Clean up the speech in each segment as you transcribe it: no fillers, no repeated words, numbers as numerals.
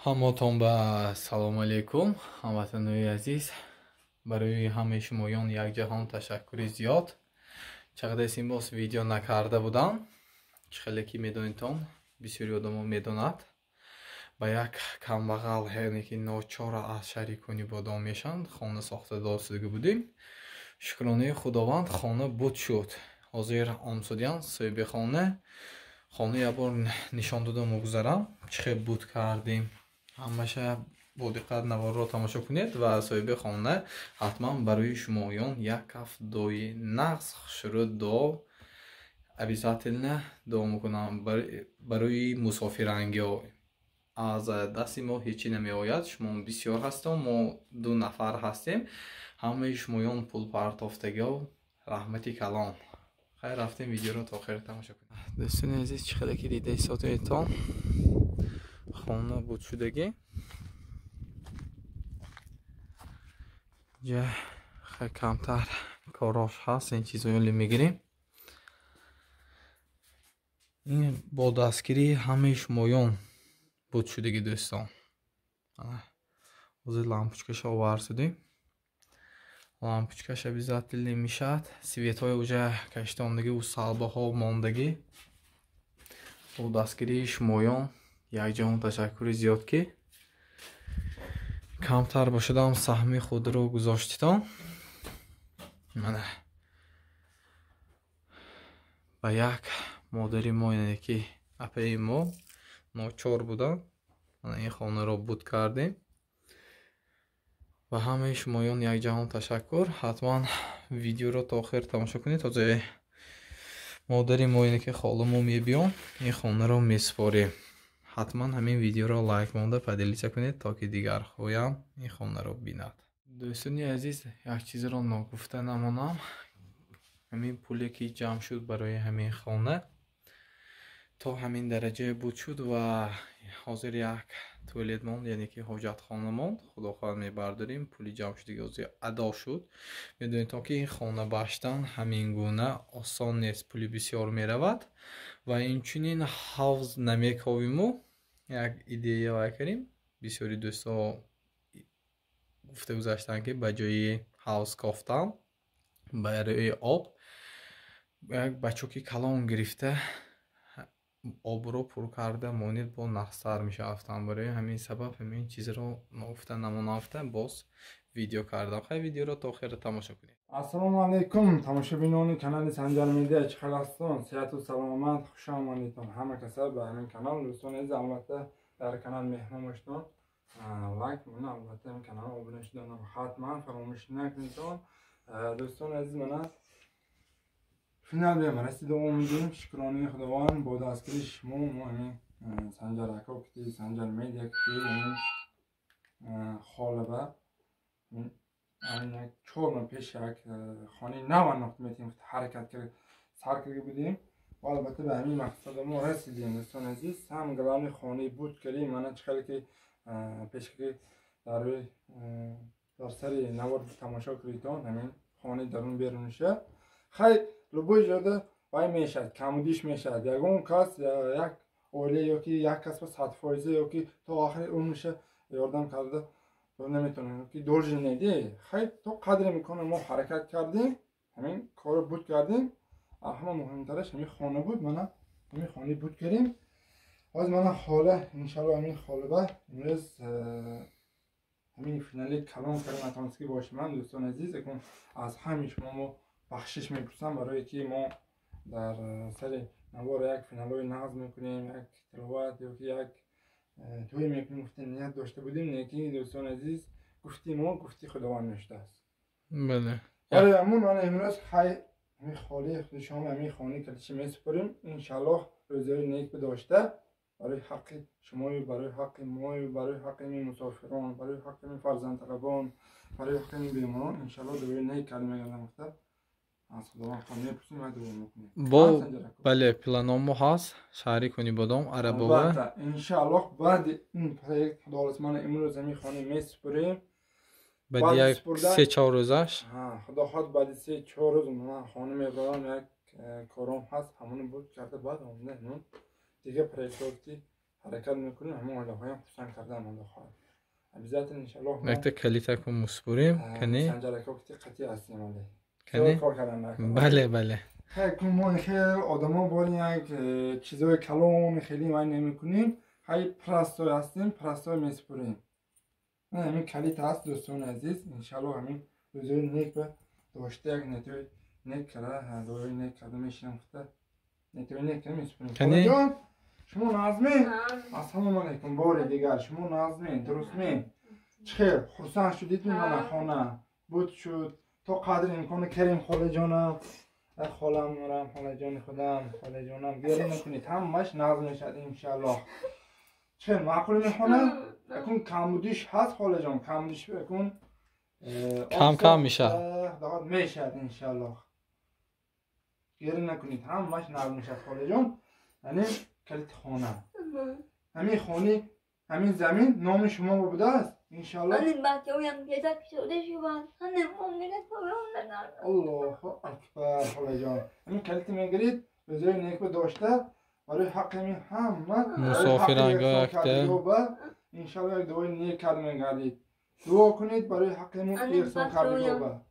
ҳаматон ба салому алайкум ҳамватанои азиз. Барои ҳамаи шумоён якҷаҳон ташаккури зиёд. Чақадаи симбос видео накарда будам. Хеле ки медонитон, бисёри одамо медонад. Ба як камбағал яъне ки ночора аз шаҳри Кӯни Бодом мешанд, хона сохта дорсида будем. Шукронаи Худованд хона буд шуд. Ҳозир омсудиам соҳиби хона. Хона як бор нишон дода мегузарам. Чӣ хел буд кардем. Ҳамаша бо диққат наворро тамошо кунед ва соҳиби хона ҳатман барои шумоён як каф дои нағз шурӯд дуо обязательно дуо мекунам барои мусофирангиҳо. Аз дасти мо ҳечи намеояд. Шумо бисёр ҳастон, мо ду нафар ҳастем. Ҳамаи шумоён пулпартофтагиҳо раҳмати калон. Хайр, рафтем видеоро то охир тамошо кунед. Дӯстони азиз, чӣ хеле ки дида ҳисотетон хона буд шудагӣ. ҷа хай камтар корош ҳаст, ин чизоёнро мегирем. ин бо дастгирии ҳамаи шумоён буд шудагӣ дӯстон. ҳозир лампочкаша оварсудем. Лампочкаш обязательно мешад. Светҳои уҷа каштондагӣ у салбаҳо мондагӣ. Бо дастгирии шумоён якҷаҳон ташаккури зиёд ки камтар бошадам саҳми худро гузоштитон. Мана ба як модари мо, яъне ки апаи мо ночор буданд. Мана ин хонаро буд кардем. Ва ҳамаи шумоён якҷаҳон ташаккур. Ҳатман видеоро то охир тамошо кунед. ҳозир модари мо, яъне ки холамо мебиён, ин хонаро месупорем. ҳатман ҳамин видеоро лайк монда падилиса кунед, то ки дигархоям ин хонаро бинад. Дӯстони азиз, як чизро ногуфта намонам. ҳамин пуле ки ҷамъ шуд барои ҳамин хона то ҳамин дараҷае буд шуд ва ҳозир як туалет монд, яъне ки ҳоҷатхона монд. Худо хоҳад мебардорем. Пули ҷамъшудагӣ ҳозир адо шуд. медонед ки ин хона баштан ҳамин гуна осон нест. Пули бисёр меравад ва инчунин ҳавз намекавиму. як идея вай кардем. бисёри дӯсто гуфта гузаштанд ки ба ҷои ҳавз кофтан барои об як бачоки калон гирифта обро пур карда монед бо нахсар мешафтанд. барои ҳамин сабаб ҳамин чизро ногуфта намонафта боз видео кардам. хай видеоро то охир тамошо кунед. ассалому алайкум тамошобинони канали Санҷар Медиа, чӣ хел ҳастон? сеҳату саломат, хушомадедтон ҳама каса ба ҳамин канал. дӯстони азиз, албатта дар канал меҳмон бошедон лайк мона, албатта ин канал обуна шудан ҳатман фаромӯш накунедон. дӯстони азиз, мана финал бем расида омадем. шукронаи Худованд бо дастгири шумо мо ҳамин Санҷар ака кити Санҷар Медиа кити ин холаба як 4 моҳ пеш як хонаи нав андохта метавонем ҳаракат кард сар карда будем ва албатта ба ҳамин мақсад мо расидем. дӯстони азиз, ҳам главни хонаи буд кардем. мана чӣ хеле ки пешки дар сари навор тамошо кардитон ҳамин хонаи дарун берунша хай любой ҷода вай мешад, камудиш мешад. ягон кас як оиле ёки як кас ба 100% ёки то охири умриша ёрдам карда наметонем ки должен неде. хай то қадри имкон мо ҳаракат кардем, ҳамин корро буд кардем. ҳама муҳимтараш ҳамин хона буд. мана ҳамин хонаи буд кардем. ҳозир мана хола иншалло ҳамин холаба имрӯз ҳамин финали калон карда натонистагӣ бошиман. дӯстони азиз, якун аз ҳамаи шумо мо бахшиш мепурсам барое ки мо дар сари навор як финалҳои нағз мекунем, як тиловат ёки як توی میکنیم گفته نیت داشته بودیم. نیکی دوستان عزیز گفتی ما گفتی خداوند نوشته است. بله. آره امون من امروز خی می خالی خود شما می خانه کلیچی می سپریم. ان شاء الله روزای نیک داشته برای حق شما و برای حق ما و برای حق می مسافران، برای حق می فرزند طلبان، برای حق می بیماران ان شاء الله روزای نیک کلمه گفتم. از خداوند خانه پرسیم و دعا میکنیم. با بله پلانمو هست شهری کنی بادام عربوه انشالله بعد این پروژه دولتمان امروز زمین خانه میسپریم. بعد یک 3-4 روزش خدا خواهد بعد 3-4 روز من خانه میبرم یک کارم هست همون بود کرده بعد اومده دیگه پروژه حرکت میکنیم همون آله های هم خصوصا کردن آله خواهد بذات انشالله وقتی کلیتا کن مسپوریم کنی سنجرک ها کتی قطعی هستیم آله کنی کار کردن نکنم بله بله خیلی ما خیلی آدم ها باری یک چیزای کلان خیلی معنی نمی کنیم خیلی پرستای هستیم پرستای میسپوریم نه همین کلیت هست دوستان عزیز انشالله همین روزای نیک به داشته یک نتوی نیک کرده دوی نیک کرده میشنم خطه نتوی نیک نمیسپوریم کنی جان شما نازمین السلام علیکم بار دیگر شما نازمین درست می خیر خرسان شدید من خانه بود شد تا قدر امکان کریم خاله جانم خالم مرم خاله جان خودم خاله جانم گیری نکنید همش نازم شد انشالله چه معقول میخونه اکون کمبودیش هست خاله جان کمبودیش بکن کم میشه داد میشد انشالله گیری نکنید همش نازم شد خاله جان یعنی کلیت خانه همین خانه همین زمین نام شما بوده است انشالله الله اکبر خاله جان همین کلیت میگیرید روزای نیک داشته برای حق همین همه مسافرانگاه اکته انشالله یک دوای نیک کرد میگردید دعا کنید برای حق همین یکسان کرد با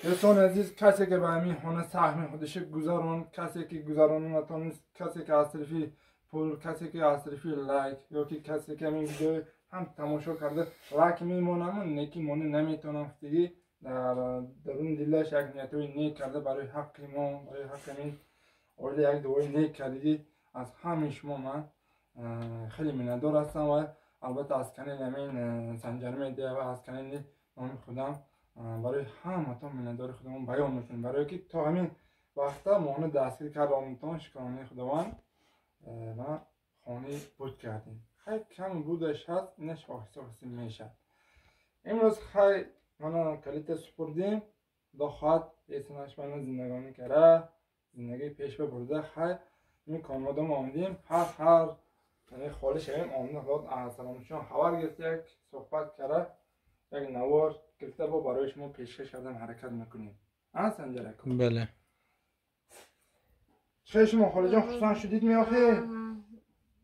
دوستان عزیز کسی که به همین خانه سهم خودش گذاران کسی که گذاران نتونست کسی که از طرفی پول کسی که از طرفی لایک یا که کسی که همین ویدیو هم تماشا کرده لایک میمونم نیکی مونه نمیتونم فتگی درون دلش یک نیتوی نیک کرده برای حق ما برای حق همین اولی یک دوای نیک کردی از همین شما من خیلی منندار هستم و البته از کانال همین سنجر میدیه و از کانال نام خودم برای همتون منندار خودمون بیان میکنیم برای که تا همین وقتا ماهانه دستگیر کرد آمتان شکرانه خداوند و خانه بود کردیم خیلی کم بودش هست اینش آهسته آهسته میشه امروز خیلی من کلیت سپردیم دا خواهد ایسانش من زندگانی کرده زندگی پیش ببرده خیلی این کامادم آمدیم هر یعنی خالی شویم آمده خداد سلامشون خبر گرفت یک صحبت کرده یک نوار گرفته با برای شما پیشکش کردن حرکت میکنیم سنجر کن بله چه شما خالی جان خصوصا شدید میاخی؟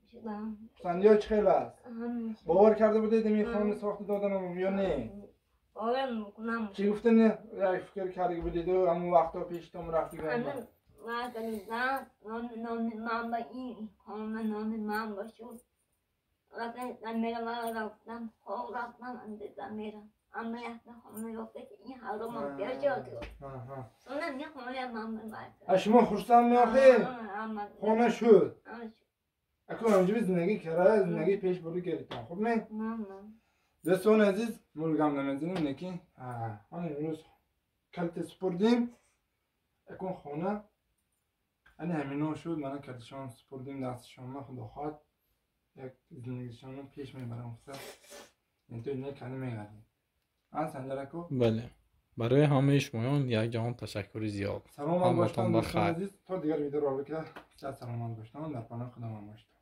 خصوصا یا چه خیلی است؟ باور کرده بودید می خانه ساخت دادنم یا نه؟ باور میکنم چی گفته نه؟ یک فکر کرده بودید و همون وقتا پیشتم رفتی گرده و دلیزن نان من با این خانه نان من باشود رفتن میرم و رفتم خواب رفتم اندیزم میرم اما یه خانه رفته که این حرام هم بیا جاده اونم یه خانه من باشد شما خرسان میاخی؟ خانه شد اکنون همجوری زندگی کرده زندگی پیش برو گریتان خوب نه؟ دوستان عزیز ملگم نمیزنیم نکی همین روز کلت سپردیم اکن خانه یعنی همینا شد من کلتشان سپردیم دستشان ما خدا خواهد یک زندگیشان پیش میبرم این تو اینه کنی میگردیم سنجرکو بله برای همه شمایان یک جهان تشکر زیاد سلام باشتن دوستان بخیر عزیز تا دیگر ویدیو رو بکر سلام باشتن در پناه خدا من باشتن